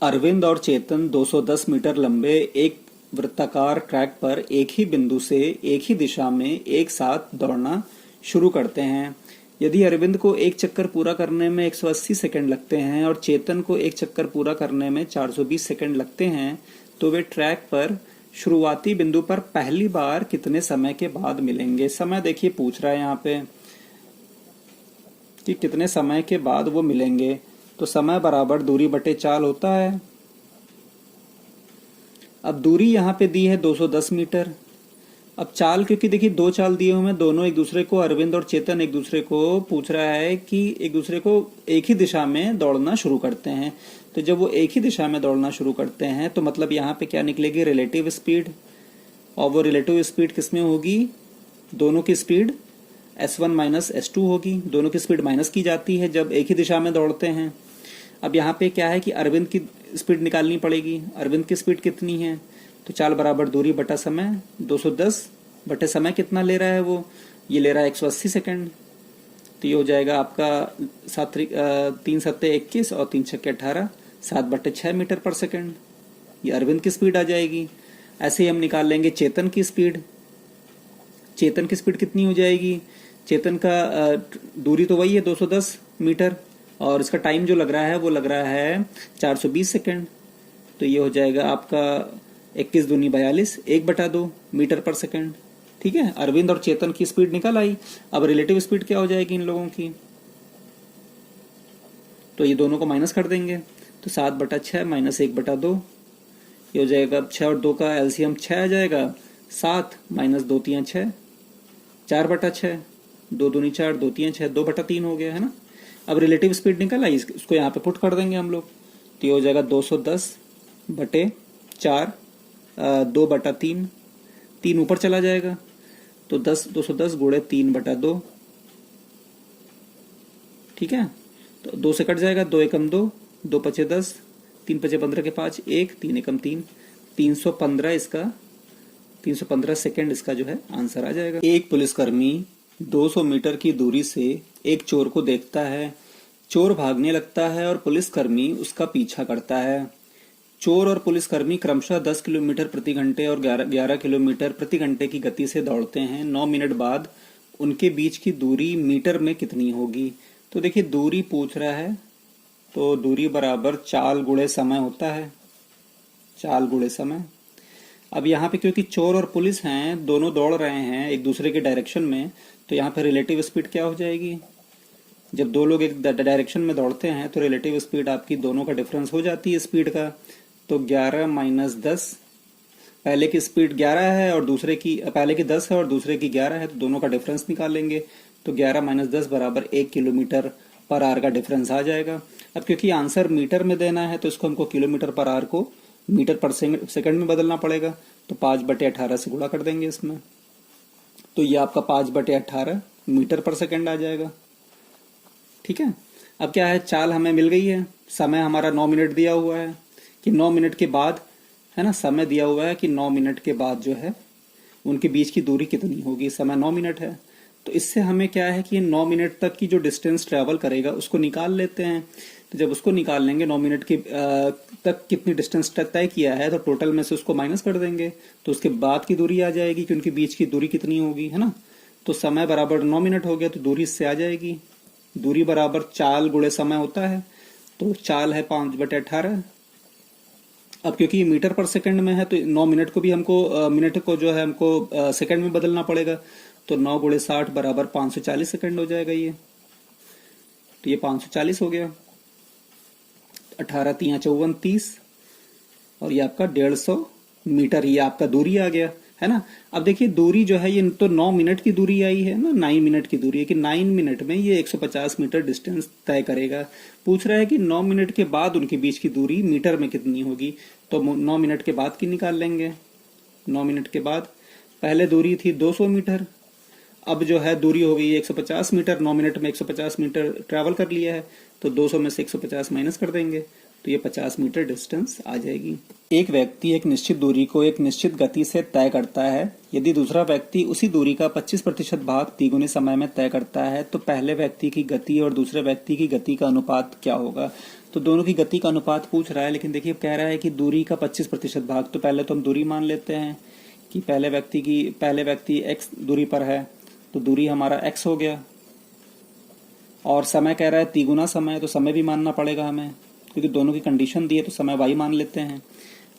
अरविंद और चेतन 210 मीटर लंबे एक वृत्ताकार ट्रैक पर एक ही बिंदु से एक ही दिशा में एक साथ दौड़ना शुरू करते हैं। यदि अरविंद को एक चक्कर पूरा करने में 180 सेकंड लगते हैं और चेतन को एक चक्कर पूरा करने में 420 सेकंड लगते हैं, तो वे ट्रैक पर शुरुआती बिंदु पर पहली बार कितने समय के बाद मिलेंगे। समय देखिए पूछ रहा है यहाँ पे कि कितने समय के बाद वो मिलेंगे। तो समय बराबर दूरी बटे चाल होता है। अब दूरी यहाँ पे दी है 210 मीटर। अब चाल, क्योंकि देखिए दो चाल दिए हुए हैं, दोनों एक दूसरे को, अरविंद और चेतन एक दूसरे को पूछ रहा है कि एक दूसरे को एक ही दिशा में दौड़ना शुरू करते हैं। तो जब वो एक ही दिशा में दौड़ना शुरू करते हैं तो मतलब यहाँ पे क्या निकलेगी, रिलेटिव स्पीड। और वो रिलेटिव स्पीड किसमें होगी, दोनों की स्पीड s1 माइनस s2 होगी। दोनों की स्पीड माइनस की जाती है जब एक ही दिशा में दौड़ते हैं। अब यहाँ पे क्या है कि अरविंद की स्पीड निकालनी पड़ेगी। अरविंद की स्पीड कितनी है, तो चाल बराबर दूरी बटा समय, 210 बटे समय कितना ले रहा है वो, ये ले रहा है 180 सेकंड। तो ये हो जाएगा आपका 3 सत्ते 21 और 3 छक्के 18, 7/6 मीटर पर सेकंड। ये अरविंद की स्पीड आ जाएगी। ऐसे ही हम निकाल लेंगे चेतन की स्पीड। चेतन की स्पीड कितनी हो जाएगी, चेतन का दूरी तो वही है 210 मीटर और इसका टाइम जो लग रहा है वो लग रहा है 420 सेकंड। तो ये हो जाएगा आपका 21 दूनी 42, 1/2 मीटर पर सेकंड। ठीक है, अरविंद और चेतन की स्पीड निकल आई। अब रिलेटिव स्पीड क्या हो जाएगी इन लोगों की, तो ये दोनों को माइनस कर देंगे। तो 7/6 माइनस 1/2, ये हो जाएगा 6 और 2 का एलसीएम 6 आ जाएगा, 7 माइनस 2 3 6, 4/6, 2 दूनी 4, 2 3 6, 2/3 हो गया है ना। अब रिलेटिव स्पीड निकल आई, इसको यहाँ पे पुट कर देंगे हम लोग। तो ये हो जाएगा 210/4, 2/3, 3 ऊपर चला जाएगा तो 210 गुणे 3/2। ठीक है, तो 2 से कट जाएगा, 2 एकम 2, 2 पचे 10, 3 पचे 15 के 5, 1, 3 एकम 3, 315 इसका 315 सेकंड इसका जो है आंसर आ जाएगा। एक पुलिसकर्मी 200 मीटर की दूरी से एक चोर को देखता है। चोर भागने लगता है और पुलिसकर्मी उसका पीछा करता है। चोर और पुलिसकर्मी क्रमशः 10 किलोमीटर प्रति घंटे और 11 किलोमीटर प्रति घंटे की गति से दौड़ते हैं। 9 मिनट बाद उनके बीच की दूरी मीटर में कितनी होगी। तो देखिए दूरी पूछ रहा है, तो दूरी बराबर चाल गुणे समय होता है, चाल गुणे समय। अब यहाँ पे क्योंकि चोर और पुलिस हैं, दोनों दौड़ रहे हैं एक दूसरे के डायरेक्शन में, तो यहाँ पे रिलेटिव स्पीड क्या हो जाएगी, जब दो लोग एक डायरेक्शन में दौड़ते हैं तो रिलेटिव स्पीड आपकी दोनों का डिफरेंस हो जाती है स्पीड का। तो 11 माइनस 10, पहले की स्पीड 11 है और दूसरे की, पहले की 10 है और दूसरे की 11 है, तो दोनों का डिफरेंस निकालेंगे। तो 11 माइनस 10 बराबर 1 किलोमीटर पर आवर का डिफरेंस आ जाएगा। अब क्योंकि आंसर मीटर में देना है तो इसको हमको किलोमीटर पर आवर को मीटर पर सेकंड में बदलना पड़ेगा। तो 5/18 से गुणा कर देंगे इसमें, तो ये आपका 5/18 मीटर पर सेकंड आ जाएगा। ठीक है, अब क्या है, चाल हमें मिल गई है, समय हमारा 9 मिनट दिया हुआ है कि 9 मिनट के बाद, है ना, समय दिया हुआ है कि 9 मिनट के बाद जो है उनके बीच की दूरी कितनी होगी। समय 9 मिनट है, तो इससे हमें क्या है कि 9 मिनट तक की जो डिस्टेंस ट्रेवल करेगा उसको निकाल लेते हैं। तो जब उसको निकाल लेंगे 9 मिनट की तक कितनी डिस्टेंस तय किया है, तो टोटल में से उसको माइनस कर देंगे, तो उसके बाद की दूरी आ जाएगी कि उनके बीच की दूरी कितनी होगी, है ना। तो समय बराबर 9 मिनट हो गया, तो दूरी इससे आ जाएगी। दूरी बराबर चाल गुणे समय होता है, तो चाल है 5/18। अब क्योंकि मीटर पर सेकंड में है तो 9 मिनट को भी हमको मिनट को जो है हमको सेकंड में बदलना पड़ेगा। तो 9 गुणे 60 बराबर 540 सेकंड हो जाएगा ये। तो ये 540 हो गया, 18 3 54 30, और ये आपका 150 मीटर, ये आपका दूरी आ गया, है ना। अब देखिए दूरी जो है ये तो 9 मिनट की दूरी आई है ना, 9 मिनट की दूरी है कि 9 मिनट में ये 150 मीटर डिस्टेंस तय करेगा। पूछ रहा है कि 9 मिनट के बाद उनके बीच की दूरी मीटर में कितनी होगी, तो 9 मिनट के बाद की निकाल लेंगे। 9 मिनट के बाद पहले दूरी थी 200 मीटर, अब जो है दूरी हो गई 150 मीटर। 9 मिनट में 150 मीटर ट्रैवल कर लिया है, तो 200 में से 150 माइनस कर देंगे, तो ये 50 मीटर डिस्टेंस आ जाएगी। एक व्यक्ति एक निश्चित दूरी को एक निश्चित गति से तय करता है। यदि दूसरा व्यक्ति उसी दूरी का 25% भाग तिगुने समय में तय करता है तो पहले व्यक्ति की गति और दूसरे व्यक्ति की गति का अनुपात क्या होगा। तो दोनों की गति का अनुपात पूछ रहा है, लेकिन देखिए कह रहा है कि दूरी का 25% भाग। तो पहले तो हम दूरी मान लेते हैं कि पहले व्यक्ति x दूरी पर है, तो दूरी हमारा x हो गया। और समय कह रहा है तिगुना समय, तो समय भी मानना पड़ेगा हमें, क्योंकि दोनों की कंडीशन दी है, तो समय y मान लेते हैं।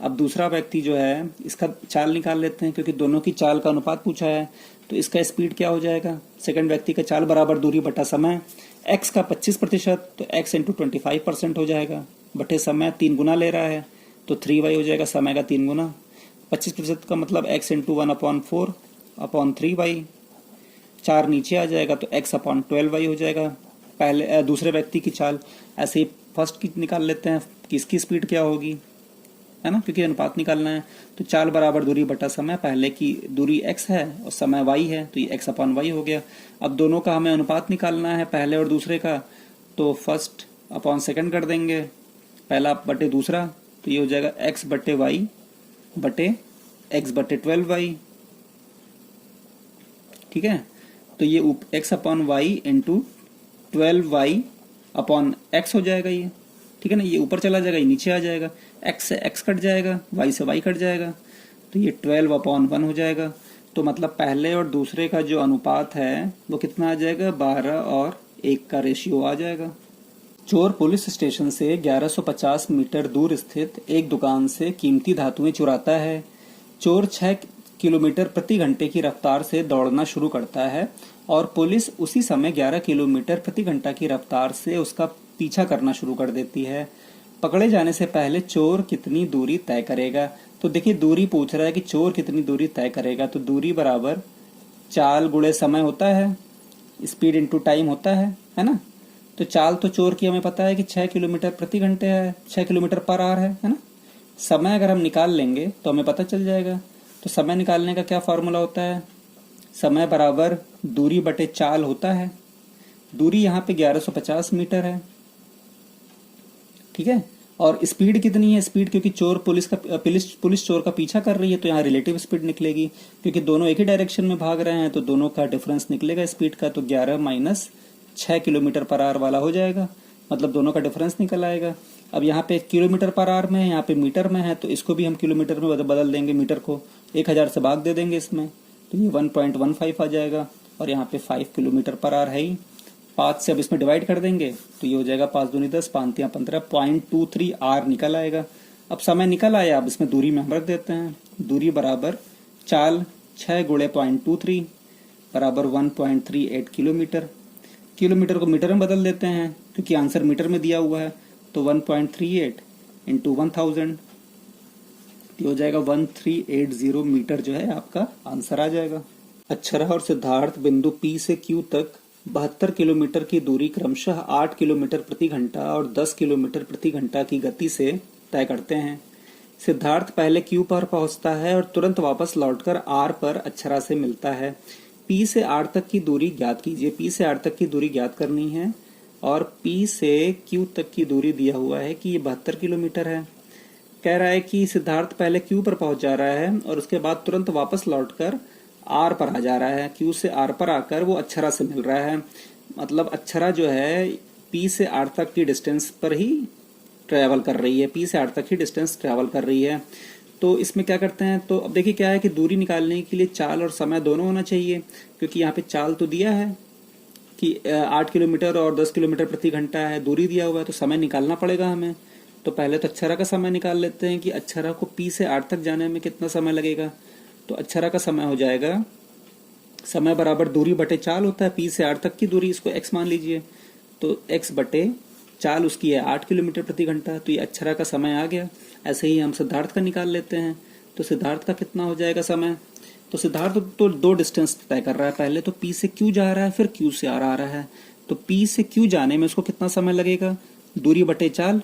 अब दूसरा व्यक्ति जो है इसका चाल निकाल लेते हैं, क्योंकि दोनों की चाल का अनुपात पूछा है। तो इसका स्पीड क्या हो जाएगा, सेकंड व्यक्ति का चाल बराबर दूरी बटा समय, x का 25% तो x इंटू 25% हो जाएगा, बटे समय 3 गुना ले रहा है तो 3y हो जाएगा, समय का 3 गुना। 25% का मतलब x इंटू 1/4 अपॉन 3y, 4 नीचे आ जाएगा तो x अपॉन 12y हो जाएगा। पहले दूसरे व्यक्ति की चाल, ऐसे ही फर्स्ट की निकाल लेते हैं कि इसकी स्पीड क्या होगी, है ना, क्योंकि अनुपात निकालना है। तो चाल बराबर दूरी बटा समय, पहले की दूरी x है और समय y है, तो ये x अपॉन y हो गया। अब दोनों का हमें अनुपात निकालना है, पहले और दूसरे का, तो फर्स्ट अपॉन सेकंड कर देंगे, पहला बटे दूसरा, तो ये हो जाएगा x बटे y बटे x बटे 12y। ठीक है, तो ये x upon y into 12y upon x हो जाएगा ये। ठीक है ना, ये ऊपर चला जाएगा, ये नीचे आ जाएगा, x से x कट जाएगा, y से y कट जाएगा, तो ये 12/1 हो जाएगा। तो मतलब पहले और दूसरे का जो अनुपात है वो कितना आ जाएगा, 12 और 1 का रेशियो आ जाएगा। चोर पुलिस स्टेशन से 1150 मीटर दूर स्थित एक दुकान से कीमती धातुएं चुराता है। चोर 6 किलोमीटर प्रति घंटे की रफ्तार से दौड़ना शुरू करता है और पुलिस उसी समय 11 किलोमीटर प्रति घंटा की रफ्तार से उसका पीछा करना शुरू कर देती है। पकड़े जाने से पहले चोर कितनी दूरी तय करेगा। तो देखिए दूरी पूछ रहा है कि चोर कितनी दूरी तय करेगा, तो दूरी बराबर चाल गुणे समय होता है, स्पीड इंटू टाइम होता है ना। तो चाल तो चोर की हमें पता है कि 6 किलोमीटर प्रति घंटे है, 6 किलोमीटर पर आवर है ना। समय अगर हम निकाल लेंगे तो हमें पता चल जाएगा। तो समय निकालने का क्या फॉर्मूला होता है, समय बराबर दूरी बटे चाल होता है। दूरी यहाँ पे 1150 मीटर है, ठीक है। और स्पीड कितनी है, स्पीड क्योंकि चोर पुलिस चोर का पीछा कर रही है तो यहाँ रिलेटिव स्पीड निकलेगी, क्योंकि दोनों एक ही डायरेक्शन में भाग रहे हैं तो दोनों का डिफरेंस निकलेगा स्पीड का। तो 11 माइनस 6 किलोमीटर पर आवर वाला हो जाएगा, मतलब दोनों का डिफरेंस निकल आएगा। अब यहाँ पे किलोमीटर पर आवर में है, यहाँ पे मीटर में है, तो इसको भी हम किलोमीटर में बदल देंगे, मीटर को 1000 से भाग दे देंगे इसमें, तो ये 1.15 आ जाएगा। और यहाँ पे 5 किलोमीटर पर आवर है ही, 5 से अब इसमें डिवाइड कर देंगे तो ये हो जाएगा 5 दूनी 10, 5 तियां 15, 0.23 आर निकल आएगा। अब समय निकल आया, अब इसमें दूरी में हम रख देते हैं, दूरी बराबर चाल 6 गुणे 0.23 बराबर 1.38 किलोमीटर। किलोमीटर को मीटर में बदल देते हैं क्योंकि आंसर मीटर में दिया हुआ है, तो 1.38 इंटू 1000 हो जाएगा 1380 मीटर जो है आपका आंसर आ जाएगा। अक्षरा और सिद्धार्थ बिंदु P से Q तक 72 किलोमीटर की दूरी क्रमशः 8 किलोमीटर प्रति घंटा और 10 किलोमीटर प्रति घंटा की गति से तय करते हैं। सिद्धार्थ पहले Q पर पहुंचता है और तुरंत वापस लौटकर R पर अक्षरा से मिलता है। P से R तक की दूरी ज्ञात कीजिए। P से R तक की दूरी ज्ञात करनी है और P से Q तक की दूरी दिया हुआ है कि ये 72 किलोमीटर है। कह रहा है कि सिद्धार्थ पहले Q पर पहुंच जा रहा है और उसके बाद तुरंत वापस लौटकर R पर आ जा रहा है। Q से R पर आकर वो अक्षरा से मिल रहा है, मतलब अक्षरा जो है P से R तक की डिस्टेंस पर ही ट्रैवल कर रही है, P से R तक ही डिस्टेंस ट्रैवल कर रही है। तो इसमें क्या करते हैं, तो अब देखिए क्या है कि दूरी निकालने के लिए चाल और समय दोनों होना चाहिए, क्योंकि यहाँ पे चाल तो दिया है कि 8 किलोमीटर और 10 किलोमीटर प्रति घंटा है, दूरी दिया हुआ है, तो समय निकालना पड़ेगा हमें। तो पहले तो अक्षरा का समय निकाल लेते हैं कि अक्षरा को P से R तक जाने में कितना समय लगेगा। तो अक्षरा का समय हो जाएगा, समय बराबर दूरी बटे चाल होता है, P से R तक की दूरी, इसको x मान लीजिए, तो x बटे चाल उसकी है 8 किलोमीटर प्रति घंटा, तो ये अक्षरा का समय आ गया। ऐसे ही हम सिद्धार्थ का निकाल लेते हैं, तो सिद्धार्थ का कितना हो जाएगा समय। तो सिद्धार्थ तो 2 डिस्टेंस तय कर रहा है, पहले तो P से Q जा रहा है, फिर Q से R आ रहा है। तो P से Q जाने में उसको कितना समय लगेगा, दूरी बटे चाल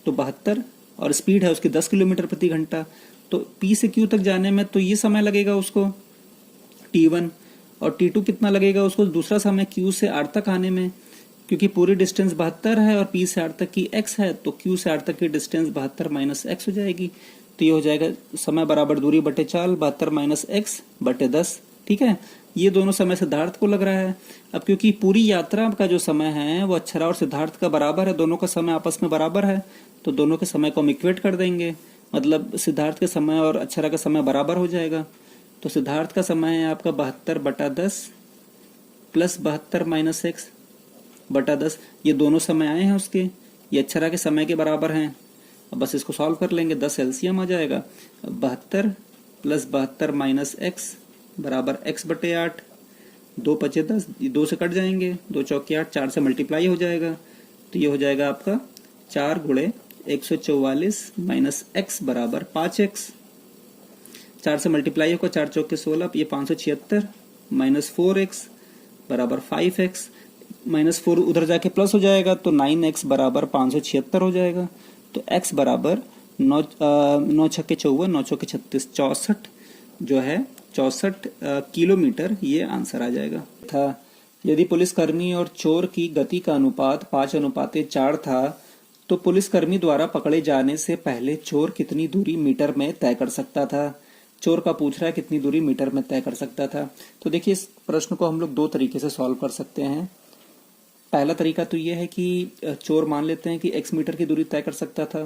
तो 72 और स्पीड है उसकी 10 किलोमीटर प्रति घंटा, तो P से Q तक जाने में तो ये समय लगेगा उसको T1, और T2 कितना लगेगा उसको दूसरा समय Q से R तक आने में, क्योंकि पूरी डिस्टेंस 72 है और P से R तक की x है, तो Q से R तक की डिस्टेंस 72 माइनस x हो जाएगी। तो ये हो जाएगा समय बराबर दूरी बटे चाल 72 माइनस x बटे 10। ठीक है, ये दोनों समय सिद्धार्थ को लग रहा है। अब क्योंकि पूरी यात्रा का जो समय है वो अक्षरा और सिद्धार्थ का बराबर है, दोनों का समय आपस में बराबर है, तो दोनों के समय को हम इक्वेट कर देंगे, मतलब सिद्धार्थ के समय और अक्षरा का समय बराबर हो जाएगा। तो सिद्धार्थ का समय है आपका 72 बटा 10 प्लस 72 माइनस एक्स बटा 10। ये दोनों समय आए हैं उसके, ये अक्षरा के समय के बराबर हैं। अब बस इसको सॉल्व कर लेंगे, 10 एलसीएम आ जाएगा। 72 प्लस 72 माइनस एक्स बराबर x बटे 8, 2 पचे 10, 2 से कट जाएंगे, 2 चौके 8, 4 से मल्टीप्लाई हो जाएगा, तो ये हो जाएगा आपका 4 गुणे 144 माइनस x बराबर 5x। 4 से मल्टीप्लाई होगा, 4 चौके 16, ये 576 माइनस 4x बराबर 5x, माइनस 4 उधर जाके प्लस हो जाएगा, तो 9x बराबर 576 हो जाएगा। तो x बराबर 9 छक्के 54, 9 चौके 36, 64 जो है 64 किलोमीटर, ये आंसर आ जाएगा। था यदि पुलिसकर्मी और चोर की गति का अनुपात 5:4 था, तो पुलिसकर्मी द्वारा पकड़े जाने से पहले चोर कितनी दूरी मीटर में तय कर सकता था। चोर का पूछ रहा है कितनी दूरी मीटर में तय कर सकता था। तो देखिए, इस प्रश्न को हम लोग दो तरीके से सॉल्व कर सकते हैं। पहला तरीका तो ये है कि चोर मान लेते हैं कि x मीटर की दूरी तय कर सकता था,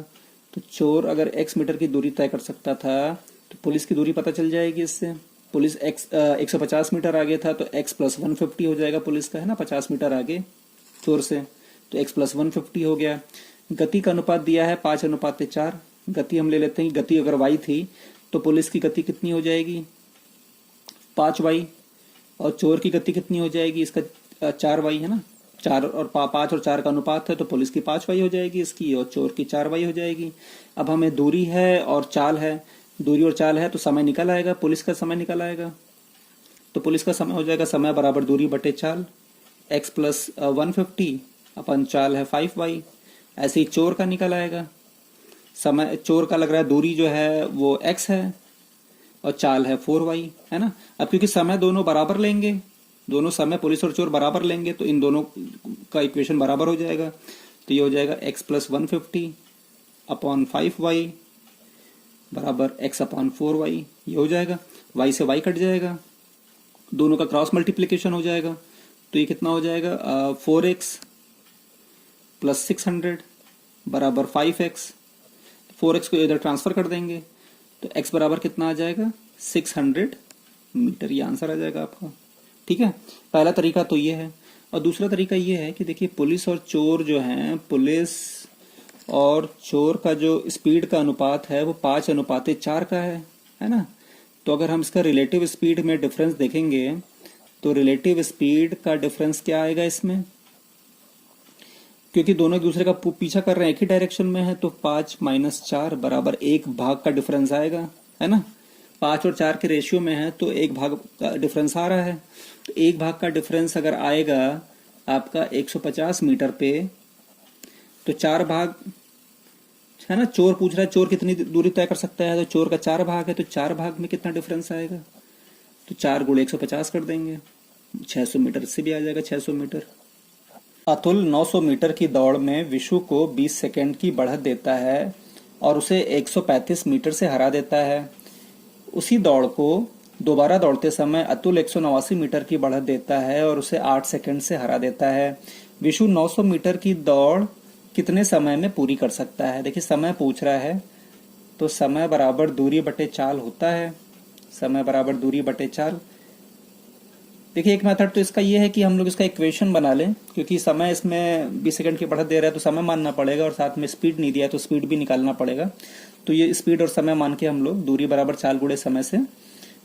तो चोर अगर x मीटर की दूरी तय कर सकता था तो पुलिस की दूरी पता चल जाएगी इससे। पुलिस 150 मीटर आगे था, तो x प्लस 150 हो जाएगा पुलिस का, है ना, 50 मीटर आगे चोर से, तो x प्लस 150 हो गया। गति का अनुपात दिया है 5:4, गति हम ले लेते हैं, गति अगर y थी तो पुलिस की गति कितनी हो जाएगी 5y, और चोर की गति कितनी हो जाएगी इसका 4y, है ना, 4 और 5 और 4 का अनुपात है, तो पुलिस की 5y हो जाएगी इसकी, और चोर की 4y हो जाएगी। अब हमें दूरी है और चाल है, दूरी और चाल है तो समय निकल आएगा, पुलिस का समय निकल आएगा, तो पुलिस का समय हो जाएगा समय बराबर दूरी बटे चाल, x प्लस 150 अपन चाल है 5y। ऐसे ही चोर का निकल आएगा, समय चोर का लग रहा है दूरी जो है वो x है और चाल है 4y, है ना। अब क्योंकि समय दोनों बराबर लेंगे, दोनों समय पुलिस और चोर बराबर लेंगे, तो इन दोनों का इक्वेशन बराबर हो जाएगा। तो ये हो जाएगा x प्लस 150 अपॉन 5y बराबर x अपॉन 4y, ये हो जाएगा। y से y कट जाएगा, दोनों का क्रॉस मल्टीप्लिकेशन हो जाएगा, तो ये कितना हो जाएगा 4x प्लस 600 बराबर 5x। 4x को इधर ट्रांसफर कर देंगे, तो x बराबर कितना आ जाएगा 600 मीटर, ये आंसर आ जाएगा आपका। ठीक है, पहला तरीका तो ये है। और दूसरा तरीका ये है कि देखिए, पुलिस और चोर जो हैं, पुलिस और चोर का जो स्पीड का अनुपात है वो 5:4 का है ना। तो अगर हम इसका रिलेटिव स्पीड में डिफरेंस देखेंगे तो रिलेटिव स्पीड का डिफरेंस क्या आएगा इसमें, क्योंकि दोनों एक दूसरे का पीछा कर रहे हैं, एक ही डायरेक्शन में है, तो 5 - 4 बराबर 1 भाग का डिफरेंस आएगा, है ना। 5 और 4 के रेशियो में है तो 1 भाग का डिफरेंस आ रहा है, तो 1 भाग का डिफरेंस अगर आएगा आपका 150 मीटर पे, तो 4 भाग, है ना। चोर पूछ रहा है चोर कितनी दूरी तय कर सकता है, तो चोर का 4 भाग है, तो 4 भाग में कितना डिफरेंस आएगा, तो 4 गुणे 150 कर देंगे, 600 मीटर, इससे भी आ जाएगा 600 मीटर। अतुल 900 मीटर की दौड़ में विशु को 20 सेकंड की बढ़त देता है और उसे 135 मीटर से हरा देता है। उसी दौड़ को दोबारा दौड़ते समय अतुल 189 मीटर की बढ़त देता है और उसे 8 सेकंड से हरा देता है। विशु 900 मीटर की दौड़ कितने समय में पूरी कर सकता है। देखिए, समय पूछ रहा है, तो समय बराबर दूरी बटे चाल होता है, समय बराबर दूरी बटे चाल। देखिए, एक मेथड तो इसका ये है कि हम लोग इसका इक्वेशन बना लें, क्योंकि समय इसमें 20 सेकंड की बढ़त दे रहा है तो समय मानना पड़ेगा, और साथ में स्पीड नहीं दिया तो स्पीड भी निकालना पड़ेगा। तो ये स्पीड और समय मान के हम लोग दूरी बराबर चाल गुणे समय से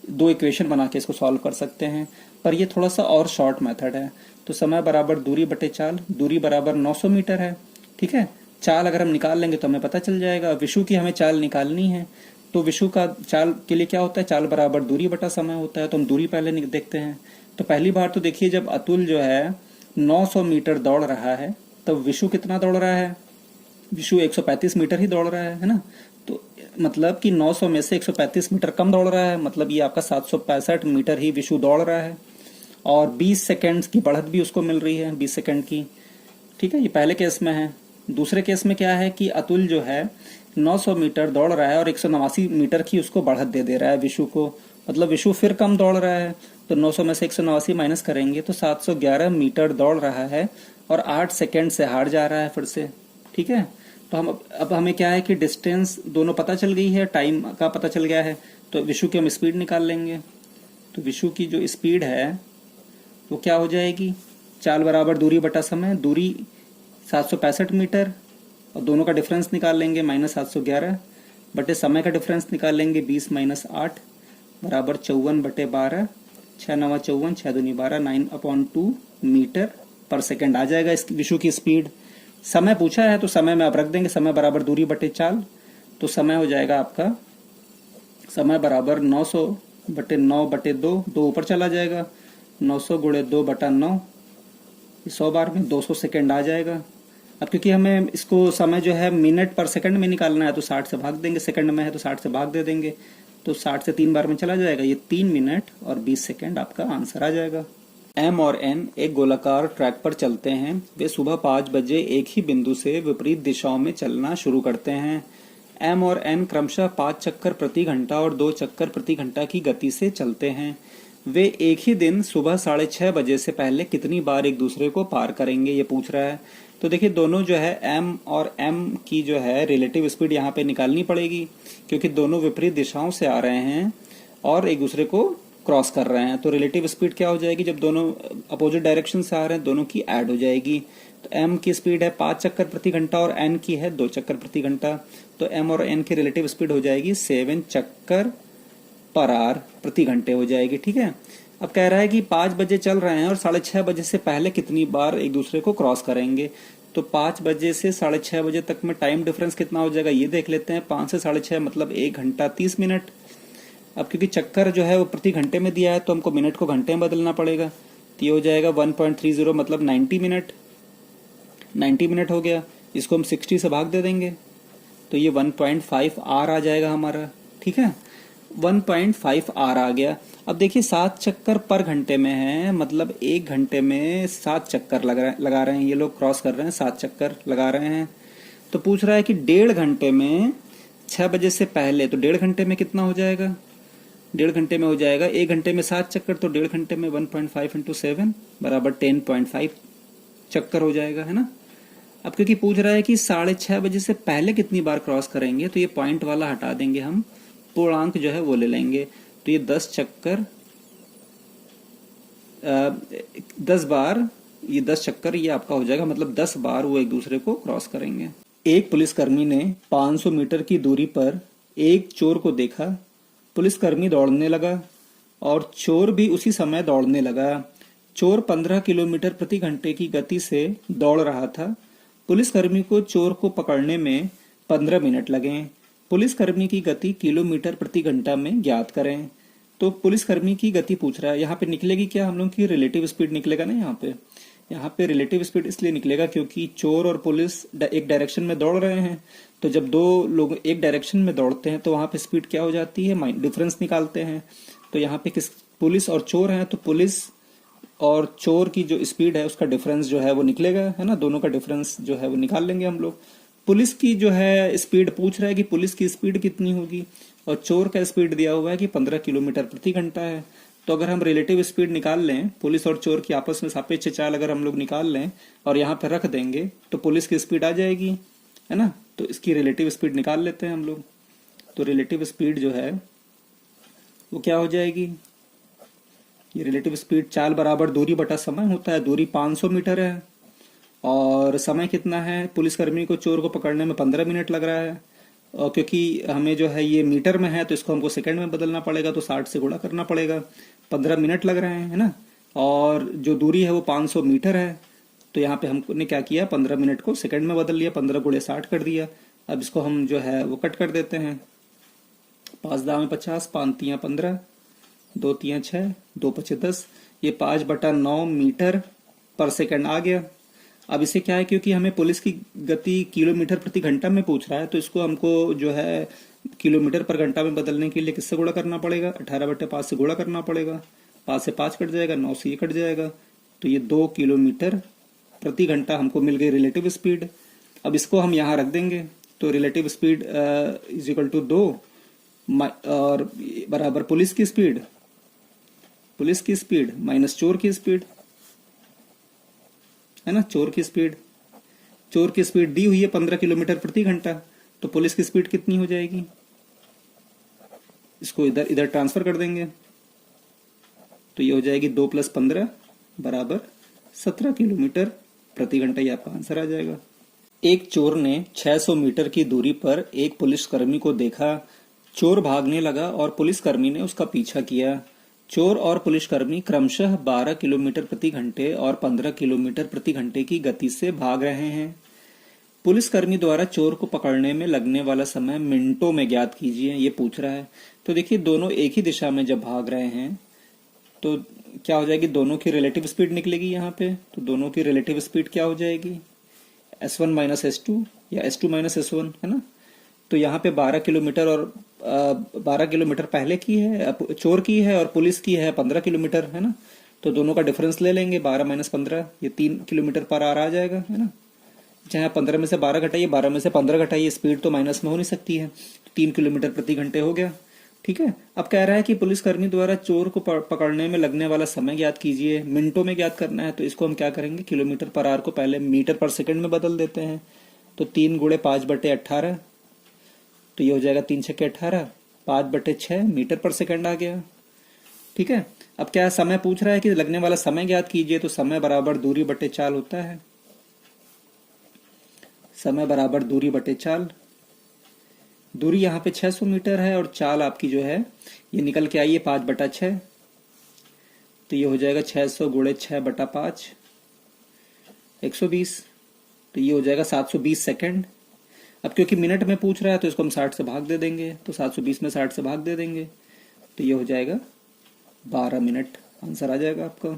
दो इक्वेशन बना के इसको सॉल्व कर सकते हैं। पर ये थोड़ा सा और शॉर्ट मेथड है। तो समय बराबर दूरी बटे चाल, दूरी बराबर 900 मीटर है, ठीक है। चाल अगर हम निकाल लेंगे तो हमें पता चल जाएगा। विशु की हमें चाल निकालनी है, तो विशु का चाल के लिए क्या होता है, चाल बराबर दूरी बटा समय होता है। तो हम दूरी पहले देखते हैं। तो पहली बार तो देखिए, जब अतुल जो है 900 मीटर दौड़ रहा है, तब विशु कितना दौड़ रहा है, विशु 135 मीटर ही दौड़ रहा है ना। तो मतलब कि 900 में से 135 मीटर कम दौड़ रहा है, मतलब ये आपका 765 मीटर ही विशु दौड़ रहा है। और 20 सेकंड की बढ़त भी उसको मिल रही है, 20 सेकंड की, ठीक है, ये पहले केस में है। दूसरे केस में क्या है कि अतुल जो है 900 मीटर दौड़ रहा है और 189 मीटर की उसको बढ़त दे रहा है विशु को, मतलब विशु फिर कम दौड़ रहा है, तो 900 में से 189 माइनस करेंगे तो 711 मीटर दौड़ रहा है और 8 सेकेंड से हार जा रहा है फिर से। ठीक है, तो हम अब हमें क्या है कि डिस्टेंस दोनों पता चल गई है, टाइम का पता चल गया है, तो विशु की हम स्पीड निकाल लेंगे। तो विशु की जो स्पीड है वो क्या हो जाएगी, चाल बराबर दूरी बटा समय, दूरी 765 मीटर और दोनों का डिफरेंस निकाल लेंगे -711 बटे समय का डिफरेंस निकाल लेंगे 20 - 8 बराबर 54/12, 6 9 54, 6 दूनी 12, 9/2 मीटर पर सेकेंड आ जाएगा इस विशु की स्पीड। समय पूछा है तो समय में आप रख देंगे, समय बराबर दूरी बटे चाल, तो समय हो जाएगा आपका समय बराबर 900 बटे 9 बटे 2, 2 ऊपर चला जाएगा, 900 गुणे 2 बटा 9, 100 बार में 200 सेकेंड आ जाएगा। अब क्योंकि हमें इसको समय जो है मिनट पर सेकंड में निकालना है तो 60 से भाग देंगे, सेकंड में है तो 60 से भाग दे देंगे, तो 60 से 3 बार में चला जाएगा, ये 3 मिनट और 20 सेकंड आपका आंसर आ जाएगा। एम और एन एक गोलाकार ट्रैक पर चलते हैं। वे सुबह 5 बजे एक ही बिंदु से विपरीत दिशाओं में चलना शुरू करते हैं। एम और एन क्रमशः 5 चक्कर प्रति घंटा और 2 चक्कर प्रति घंटा की गति से चलते हैं। वे एक ही दिन सुबह 6:30 बजे से पहले कितनी बार एक दूसरे को पार करेंगे, ये पूछ रहा है। तो देखिए दोनों जो है एम और एम की जो है रिलेटिव स्पीड यहाँ पे निकालनी पड़ेगी, क्योंकि दोनों विपरीत दिशाओं से आ रहे हैं और एक दूसरे को क्रॉस कर रहे हैं। तो रिलेटिव स्पीड क्या हो जाएगी, जब दोनों अपोजिट डायरेक्शन से आ रहे हैं दोनों की ऐड हो जाएगी। तो एम की स्पीड है 5 चक्कर प्रति घंटा और एन की है 2 चक्कर प्रति घंटा, तो एम और एन की रिलेटिव स्पीड हो जाएगी 7 चक्कर पर आवर प्रति घंटे हो जाएगी। ठीक है, अब कह रहा है कि 5 बजे चल रहे हैं और 6:30 बजे से पहले कितनी बार एक दूसरे को क्रॉस करेंगे। तो 5 बजे से 6:30 बजे तक में टाइम डिफरेंस कितना हो जाएगा ये देख लेते हैं। 5 से 6:30 मतलब 1 घंटा 30 मिनट। अब क्योंकि चक्कर जो है वो प्रति घंटे में दिया है तो हमको मिनट को घंटे में बदलना पड़ेगा, तो ये हो जाएगा 1.30 मतलब 90 मिनट। 90 मिनट हो गया, इसको हम 60 से भाग दे देंगे तो ये 1.5 आवर आ जाएगा हमारा। ठीक है, 1.5 आवर आ गया। अब देखिए 7 चक्कर पर घंटे में है, मतलब 1 घंटे में 7 चक्कर लगा रहे हैं ये लोग, क्रॉस कर रहे हैं, 7 चक्कर लगा रहे हैं। तो पूछ रहा है कि 1.5 घंटे में 6 बजे से पहले, तो 1.5 घंटे में कितना हो जाएगा, 1.5 घंटे में हो जाएगा 1 घंटे में 7 चक्कर, तो 1.5 घंटे में 1.5 × 7 बराबर 10.5 चक्कर हो जाएगा, है ना। अब क्योंकि पूछ रहा है कि 6:30 बजे से पहले कितनी बार क्रॉस करेंगे, तो ये पॉइंट वाला हटा देंगे हम, पूर्णांक जो है वो ले लेंगे। तो ये 10 चक्कर 10 बार, ये 10 चक्कर ये आपका हो जाएगा, मतलब 10 बार वो एक दूसरे को क्रॉस करेंगे। एक पुलिसकर्मी ने 500 मीटर की दूरी पर एक चोर को देखा। पुलिसकर्मी दौड़ने लगा और चोर भी उसी समय दौड़ने लगा। चोर 15 किलोमीटर प्रति घंटे की गति से दौड़ रहा था। पुलिसकर्मी को चोर को पकड़ने में 15 मिनट लगे। पुलिसकर्मी की गति किलोमीटर प्रति घंटा में ज्ञात करें। तो पुलिसकर्मी की गति पूछ रहा है, यहाँ पे निकलेगी क्या, हम लोग की रिलेटिव स्पीड निकलेगा ना। यहाँ पे रिलेटिव स्पीड इसलिए निकलेगा क्योंकि चोर और पुलिस एक डायरेक्शन में दौड़ रहे हैं, तो जब दो लोग एक डायरेक्शन में दौड़ते हैं तो वहां पे स्पीड क्या हो जाती है, डिफरेंस निकालते हैं। तो यहाँ पे किस पुलिस और चोर हैं, तो पुलिस और चोर की जो स्पीड है उसका डिफरेंस जो है वो निकलेगा, है ना, दोनों का डिफरेंस जो है वो निकाल लेंगे हम लोग। पुलिस की जो है स्पीड पूछ रहा है कि पुलिस की स्पीड कितनी होगी, और चोर का स्पीड दिया हुआ है कि 15 किलोमीटर प्रति घंटा है। तो अगर हम रिलेटिव स्पीड निकाल लें, पुलिस और चोर की आपस में सापेक्ष चाल अगर हम लोग निकाल लें और यहाँ पे रख देंगे तो पुलिस की स्पीड आ जाएगी, है ना। तो इसकी रिलेटिव स्पीड निकाल लेते हैं हम लोग। तो रिलेटिव स्पीड जो है वो क्या हो जाएगी, ये रिलेटिव स्पीड चाल बराबर दूरी बटा समय होता है। दूरी 500 मीटर है और समय कितना है, पुलिसकर्मी को चोर को पकड़ने में 15 मिनट लग रहा है, और क्योंकि हमें जो है ये मीटर में है तो इसको हमको सेकंड में बदलना पड़ेगा, तो 60 से गुणा करना पड़ेगा। 15 मिनट लग रहे हैं, है ना। और जो दूरी है वो 500 मीटर है, तो यहाँ पे हमने क्या किया, 15 मिनट को सेकंड में बदल लिया, 15 × 60 कर दिया। अब इसको हम जो है वो कट कर देते हैं। 5 दाम 50, 5 तियां 15, 2 तियां 6, 2 पचे 10, ये 5/9 मीटर पर सेकंड आ गया। अब इसे क्या है, क्योंकि हमें पुलिस की गति किलोमीटर प्रति घंटा में पूछ रहा है, तो इसको हमको जो है किलोमीटर पर घंटा में बदलने के लिए किससे गुणा करना पड़ेगा, 18/5 से गुणा करना पड़ेगा। 5 से 5 कट जाएगा, 9 से ये कट जाएगा, तो ये 2 किलोमीटर प्रति घंटा हमको मिल गई रिलेटिव स्पीड। अब इसको हम यहाँ रख देंगे, तो relative speed is equal to 2 और बराबर पुलिस की स्पीड माइनस चोर की स्पीड, है ना। चोर की स्पीड दी हुई है 15 किलोमीटर प्रति घंटा, तो पुलिस की स्पीड कितनी हो जाएगी, इसको इधर इधर ट्रांसफर कर देंगे, तो ये हो जाएगी 2 + 15 बराबर 17 किलोमीटर प्रति घंटा। ये आपका आंसर आ जाएगा। एक चोर ने 600 मीटर की दूरी पर एक पुलिसकर्मी को देखा। चोर भागने लगा और पुलिसकर्मी ने उसका पीछा किया। चोर और पुलिसकर्मी क्रमशः 12 किलोमीटर प्रति घंटे और 15 किलोमीटर प्रति घंटे की गति से भाग रहे हैं। पुलिसकर्मी द्वारा चोर को पकड़ने में लगने वाला समय मिनटों में ज्ञात कीजिए, ये पूछ रहा है। तो देखिए, दोनों एक ही दिशा में जब भाग रहे हैं तो क्या हो जाएगी, दोनों की रिलेटिव स्पीड निकलेगी यहाँ पे। तो दोनों की रिलेटिव स्पीड क्या हो जाएगी, S1 - S2 या S2 - S1, है ना। तो यहाँ पे 12 किलोमीटर और 12 किलोमीटर पहले की है, चोर की है, और पुलिस की है 15 किलोमीटर, है ना। तो दोनों का डिफरेंस ले लेंगे, 12 - 15, ये 3 किलोमीटर पर आर आ जाएगा, है ना। चाहे 15 में से 12 घटाइए, 12 में से 15 घटाइए, स्पीड तो माइनस में हो नहीं सकती है। 3 किलोमीटर प्रति घंटे हो गया, ठीक है। अब कह रहा है कि पुलिसकर्मी द्वारा चोर को पकड़ने में लगने वाला समय ज्ञात कीजिए, मिनटों में ज्ञात करना है। तो इसको हम क्या करेंगे, किलोमीटर पर आर को पहले मीटर पर सेकंड में बदल देते हैं। तो 3 × 5/18, तो ये हो जाएगा 3 × 6 = 18, 5/6 मीटर पर सेकंड आ गया, ठीक है। अब क्या समय पूछ रहा है कि लगने वाला समय ज्ञात कीजिए, तो समय बराबर दूरी बटे चाल होता है। समय बराबर दूरी बटे चाल। दूरी यहाँ पे 600 मीटर है और चाल आपकी जो है ये निकल के आई है 5/6, तो ये हो जाएगा 600 × 6/5, 120, तो ये हो जाएगा 720 सेकंड। अब क्योंकि मिनट में पूछ रहा है तो इसको हम 60 से भाग दे देंगे, तो 720 में 60 से भाग दे देंगे, तो ये हो जाएगा 12 मिनट। आंसर आ जाएगा आपका।